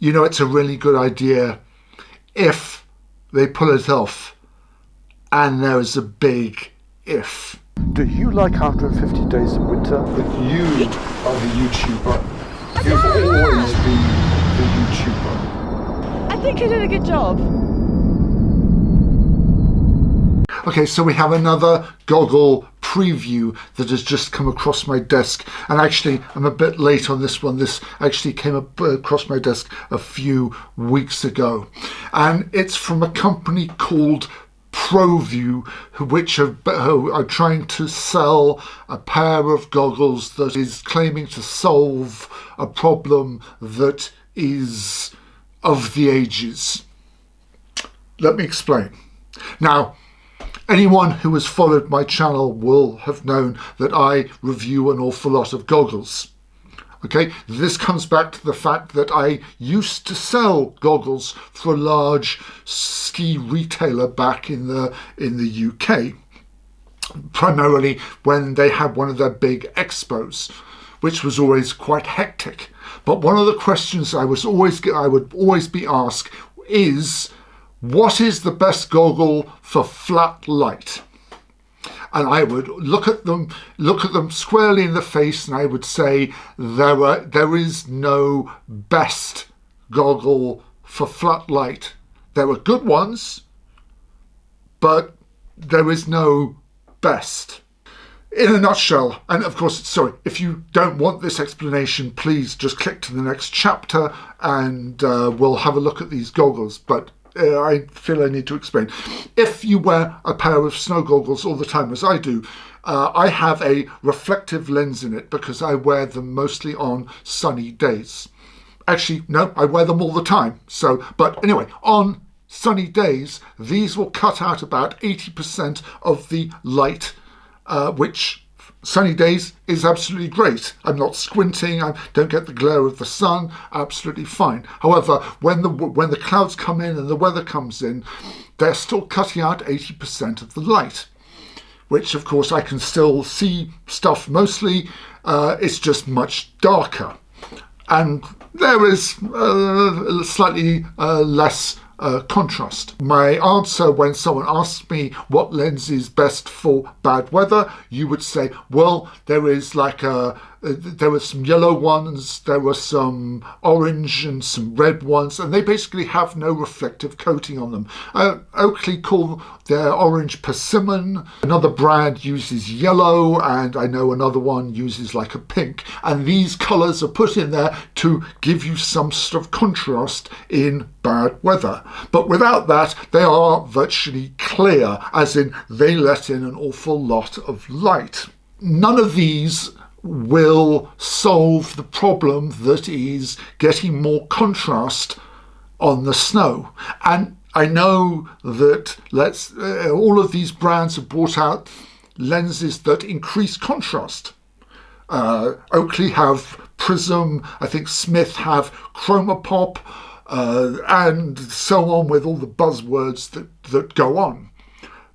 You know, it's a really good idea if they pull it off, and there is a big if. Do you like 150 Days of Winter? But you are the YouTuber. You've always been the YouTuber. I think I did a good job. Okay, so we have another Goggle preview that has just come across my desk. And actually, I'm a bit late on this one. This actually came across my desk a few weeks ago. And it's from a company called Provuu, who are trying to sell a pair of goggles that is claiming to solve a problem that is of the ages. Let me explain. Now, anyone who has followed my channel will have known that I review an awful lot of goggles. Okay, this comes back to the fact that I used to sell goggles for a large ski retailer back in the UK, primarily when they had one of their big expos, which was always quite hectic. But one of the questions I would always be asked is, what is the best goggle for flat light? And I would look at them squarely in the face, and I would say there is no best goggle for flat light. There are good ones, but there is no best. In a nutshell, and of course, sorry, if you don't want this explanation, please just click to the next chapter and we'll have a look at these goggles. But I feel I need to explain. If you wear a pair of snow goggles all the time, as I do, I have a reflective lens in it because I wear them mostly on sunny days. Actually, no, I wear them all the time. But anyway, on sunny days, these will cut out about 80% of the light, which sunny days is absolutely great. I'm not squinting, I don't get the glare of the sun, absolutely fine. However, when the clouds come in and the weather comes in, they're still cutting out 80% of the light, which of course I can still see stuff mostly, it's just much darker. And there is slightly less contrast. My answer when someone asks me what lens is best for bad weather, you would say, well, there were some yellow ones, there were some orange and some red ones, and they basically have no reflective coating on them. Oakley call their orange persimmon, another brand uses yellow, and I know another one uses like a pink, and these colours are put in there to give you some sort of contrast in bad weather. But without that, they are virtually clear, as in they let in an awful lot of light. None of these will solve the problem that is getting more contrast on the snow. And I know that all of these brands have brought out lenses that increase contrast. Oakley have Prism, I think Smith have Chromapop, and so on, with all the buzzwords that go on.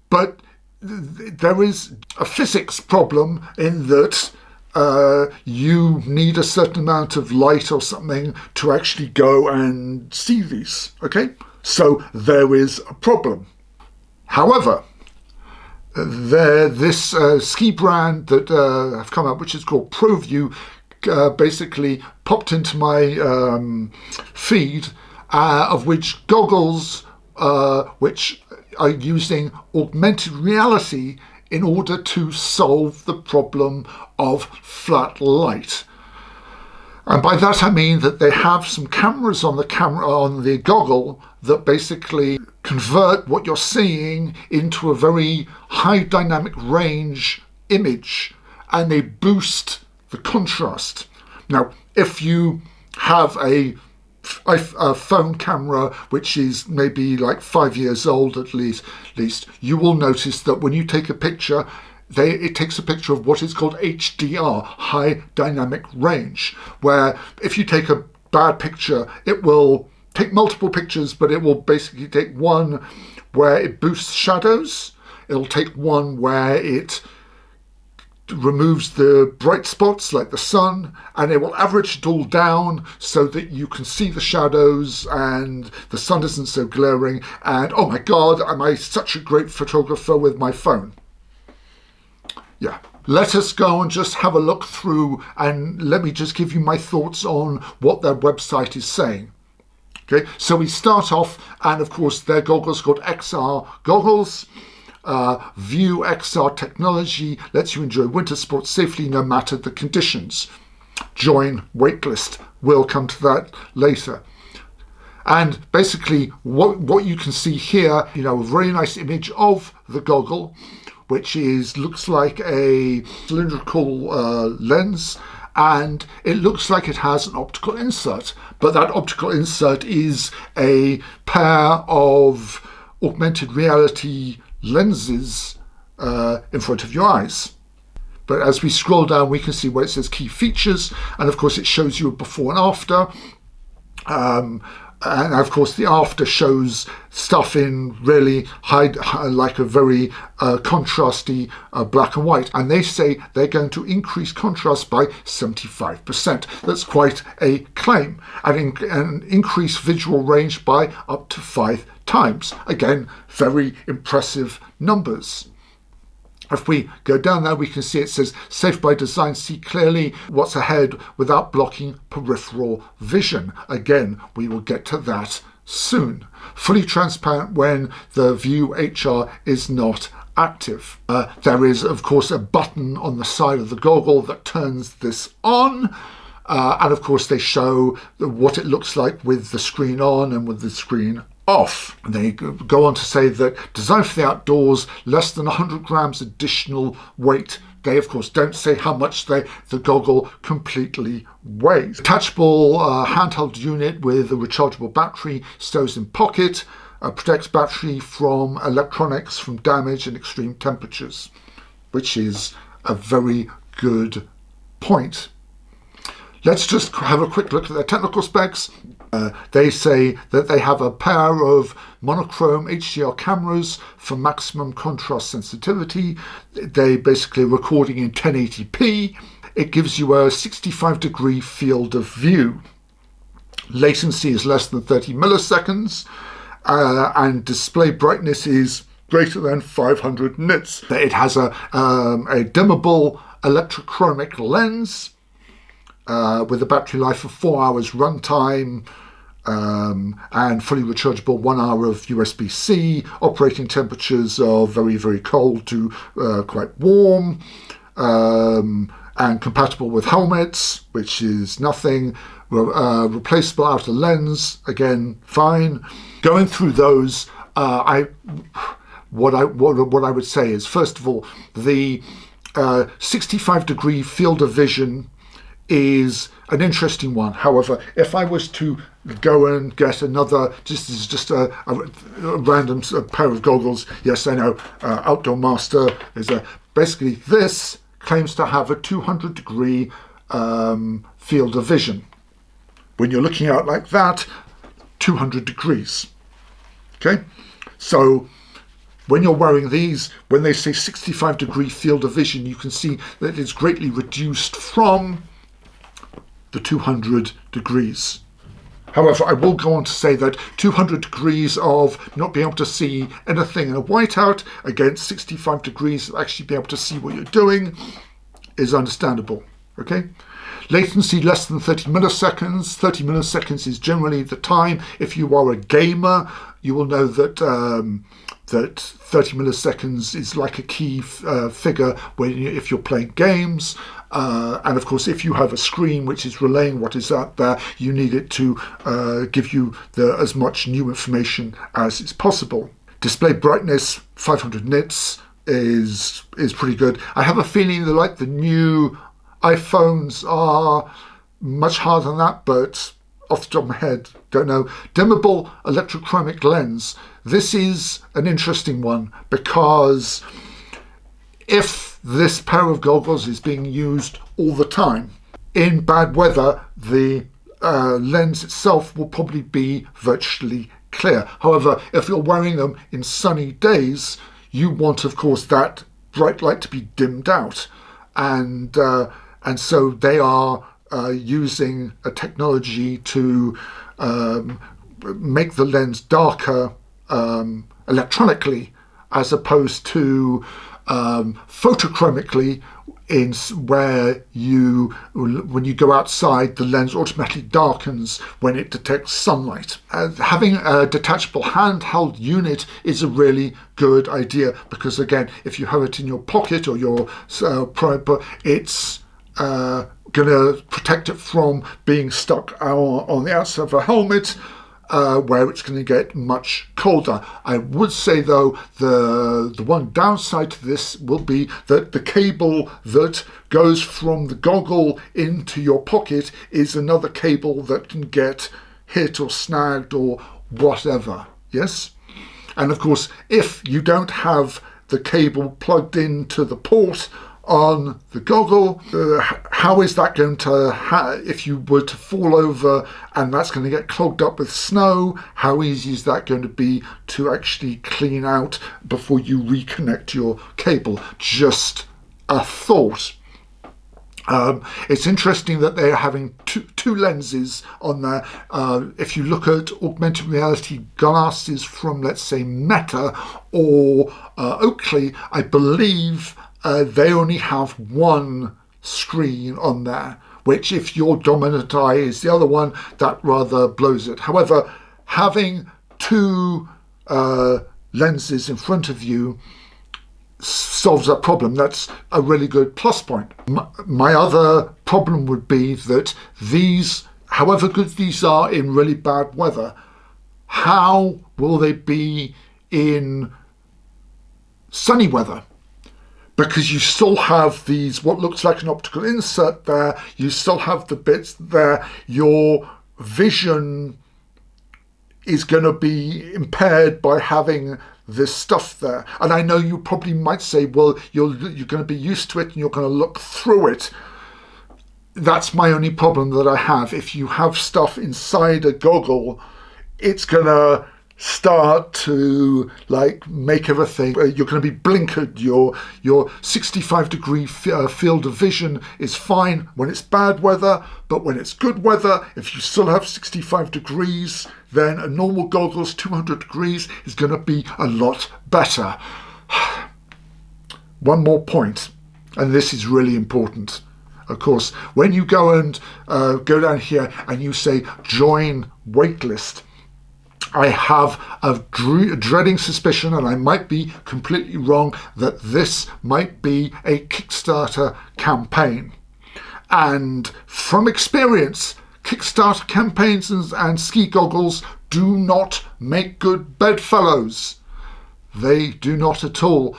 But there is a physics problem in that you need a certain amount of light or something to actually go and see these, okay? So there is a problem. However, this ski brand that have come out, which is called Provuu, basically popped into my feed, of which goggles which are using augmented reality in order to solve the problem of flat light. And by that I mean that they have some cameras on the goggle that basically convert what you're seeing into a very high dynamic range image, and they boost the contrast. Now, if you have a phone camera which is maybe like 5 years old at least, you will notice that when you take a picture, it takes a picture of what is called HDR, high dynamic range, where if you take a bad picture, it will take multiple pictures, but it will basically take one where it boosts shadows, it'll take one where it removes the bright spots like the sun, and it will average it all down so that you can see the shadows and the sun isn't so glaring. And oh my god, am I such a great photographer with my phone. Yeah. Let us go and just have a look through, and let me just give you my thoughts on what their website is saying. Okay, so we start off, and of course their goggles called XR goggles. View XR technology lets you enjoy winter sports safely no matter the conditions. Join waitlist. We'll come to that later. And basically what you can see here, a very nice image of the goggle, which looks like a cylindrical lens, and it looks like it has an optical insert, but that optical insert is a pair of augmented reality lenses in front of your eyes. But as we scroll down, we can see where it says key features, and of course it shows you a before and after. And of course the after shows stuff in really high, like a very contrasty black and white. And they say they're going to increase contrast by 75%. That's quite a claim. And increase visual range by up to 5 times. Again, very impressive numbers. If we go down there, we can see it says, safe by design, see clearly what's ahead without blocking peripheral vision. Again, we will get to that soon. Fully transparent when the View HR is not active. There is, of course, a button on the side of the goggle that turns this on. And of course, they show what it looks like with the screen on and with the screen off. They go on to say that designed for the outdoors, less than 100 grams additional weight. They, of course, don't say how much the goggle completely weighs. Attachable handheld unit with a rechargeable battery, stows in pocket, protects battery from electronics from damage and extreme temperatures, which is a very good point. Let's just have a quick look at their technical specs. They say that they have a pair of monochrome HDR cameras for maximum contrast sensitivity. They basically are recording in 1080p. It gives you a 65-degree field of view. Latency is less than 30 milliseconds, and display brightness is greater than 500 nits. It has a dimmable electrochromic lens, with a battery life of 4 hours runtime, and fully rechargeable 1 hour of USB-C. Operating temperatures are very, very cold to quite warm, and compatible with helmets, which is nothing. Replaceable outer lens, again, fine. Going through those, what I would say is, first of all, the 65-degree field of vision is an interesting one. However, if I was to go and get another, just a random pair of goggles, yes, I know, Outdoor Master is basically this claims to have a 200-degree field of vision. When you're looking out like that, 200 degrees. Okay, so when you're wearing these, when they say 65-degree field of vision, you can see that it's greatly reduced from the 200 degrees. However, I will go on to say that 200 degrees of not being able to see anything in a whiteout against 65 degrees of actually being able to see what you're doing is understandable. Okay? Latency less than 30 milliseconds. 30 milliseconds is generally the time. If you are a gamer, you will know that that 30 milliseconds is like a key figure if you're playing games. And of course, if you have a screen which is relaying what is out there, you need it to give you as much new information as is possible. Display brightness, 500 nits, is pretty good. I have a feeling that like the new iPhones are much harder than that, but off the top of my head, don't know. Dimmable electrochromic lens. This is an interesting one because if this pair of goggles is being used all the time, in bad weather, the lens itself will probably be virtually clear. However, if you're wearing them in sunny days, you want, of course, that bright light to be dimmed out. and so they are using a technology to make the lens darker electronically, as opposed to photochromically, in where when you go outside, the lens automatically darkens when it detects sunlight. Having a detachable handheld unit is a really good idea, because again, if you have it in your pocket or your it's going to protect it from being stuck on the outside of a helmet, where it's going to get much colder. I would say, though, the one downside to this will be that the cable that goes from the goggle into your pocket is another cable that can get hit or snagged or whatever. Yes? And of course, if you don't have the cable plugged into the port on the goggle, how is that going to, if you were to fall over and that's going to get clogged up with snow, how easy is that going to be to actually clean out before you reconnect your cable? Just a thought. It's interesting that they're having two lenses on there. If you look at augmented reality glasses from, let's say, Meta or Oakley, I believe they only have one screen on there, which if your dominant eye is the other one, that rather blows it. However, having two lenses in front of you solves that problem. That's a really good plus point. My other problem would be that these, however good these are in really bad weather, how will they be in sunny weather? Because you still have these, what looks like an optical insert there, you still have the bits there, your vision is going to be impaired by having this stuff there. And I know you probably might say, well, you're going to be used to it and you're going to look through it. That's my only problem that I have. If you have stuff inside a goggle, it's going to start to like make everything, you're going to be blinkered. Your 65-degree field of vision is fine when it's bad weather, but when it's good weather, if you still have 65 degrees, then a normal goggles 200 degrees is going to be a lot better. One more point, and this is really important. Of course, when you go and go down here and you say join waitlist, I have a dreading suspicion, and I might be completely wrong, that this might be a Kickstarter campaign. And from experience, Kickstarter campaigns and ski goggles do not make good bedfellows. They do not at all.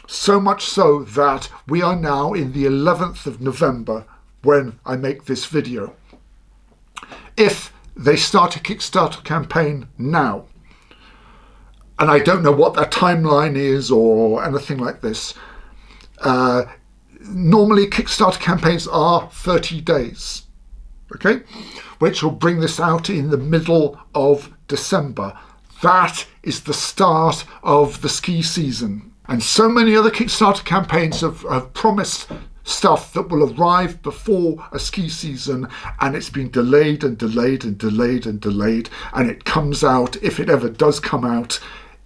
So much so that we are now in the 11th of November when I make this video. If they start a Kickstarter campaign now, and I don't know what their timeline is or anything like this. Normally Kickstarter campaigns are 30 days, okay, which will bring this out in the middle of December. That is the start of the ski season. And so many other Kickstarter campaigns have promised stuff that will arrive before a ski season, and it's been delayed and delayed and delayed and delayed, and it comes out, if it ever does come out,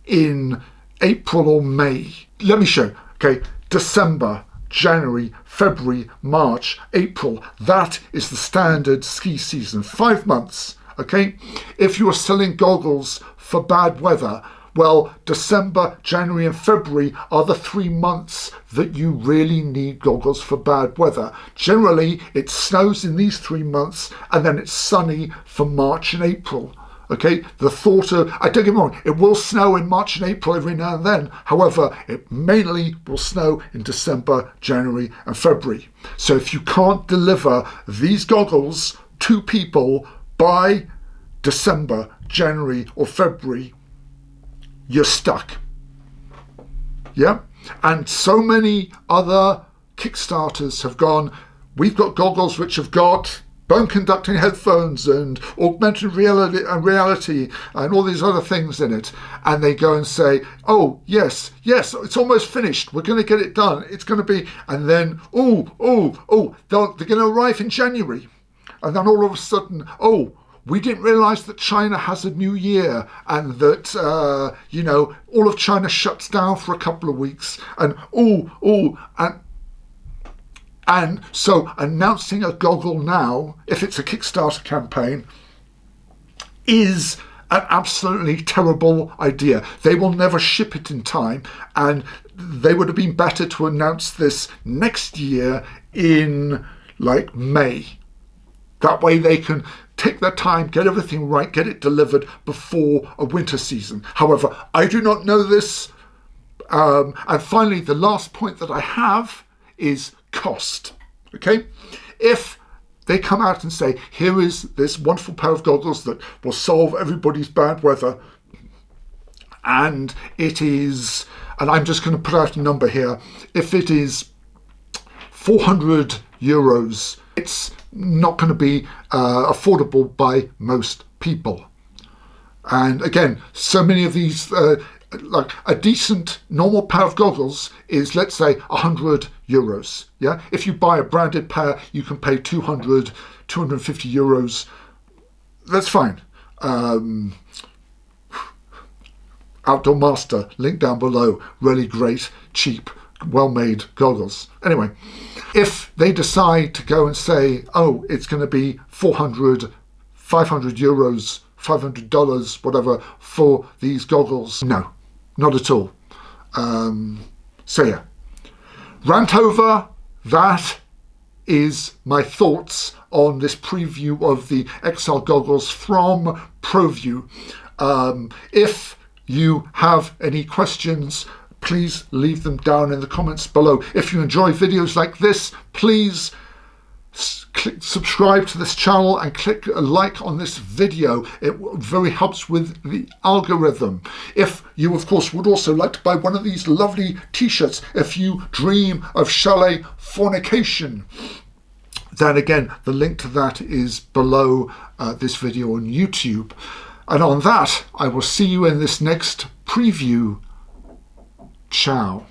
in April or May. Let me show. Okay, December, January, February, March, April. That is the standard ski season. 5 months. Okay, if you are selling goggles for bad weather, well, December, January and February are the 3 months that you really need goggles for bad weather. Generally, it snows in these 3 months and then it's sunny for March and April. Okay, the thought of, I don't get me wrong, it will snow in March and April every now and then. However, it mainly will snow in December, January and February. So if you can't deliver these goggles to people by December, January or February, you're stuck. Yeah? And so many other Kickstarters have gone, we've got goggles which have got bone conducting headphones and augmented reality and all these other things in it, and they go and say, oh yes, it's almost finished, we're going to get it done, it's going to be, and then they're going to arrive in January, and then all of a sudden, we didn't realize that China has a new year, and that all of China shuts down for a couple of weeks, and so announcing a Goggle now, if it's a Kickstarter campaign, is an absolutely terrible idea. They will never ship it in time, and they would have been better to announce this next year in like May. That way they can take their time, get everything right, get it delivered before a winter season. However, I do not know this. And finally, the last point that I have is cost. Okay? If they come out and say, here is this wonderful pair of goggles that will solve everybody's bad weather, and it is, and I'm just going to put out a number here, if it is 400 euros, it's not going to be affordable by most people. And again, so many of these, like a decent normal pair of goggles is, let's say, 100 euros. Yeah, if you buy a branded pair, you can pay 200, 250 euros. That's fine. Outdoor Master, link down below. Really great, cheap, well-made goggles. Anyway, if they decide to go and say, it's going to be 400, 500 euros, $500, whatever, for these goggles, no, not at all. So yeah, rant over. That is my thoughts on this preview of the XR goggles from Provuu. If you have any questions, please leave them down in the comments below. If you enjoy videos like this, please click subscribe to this channel and click a like on this video. It very helps with the algorithm. If you, of course, would also like to buy one of these lovely t-shirts, if you dream of chalet fornication, then again, the link to that is below this video on YouTube. And on that, I will see you in this next preview. Ciao.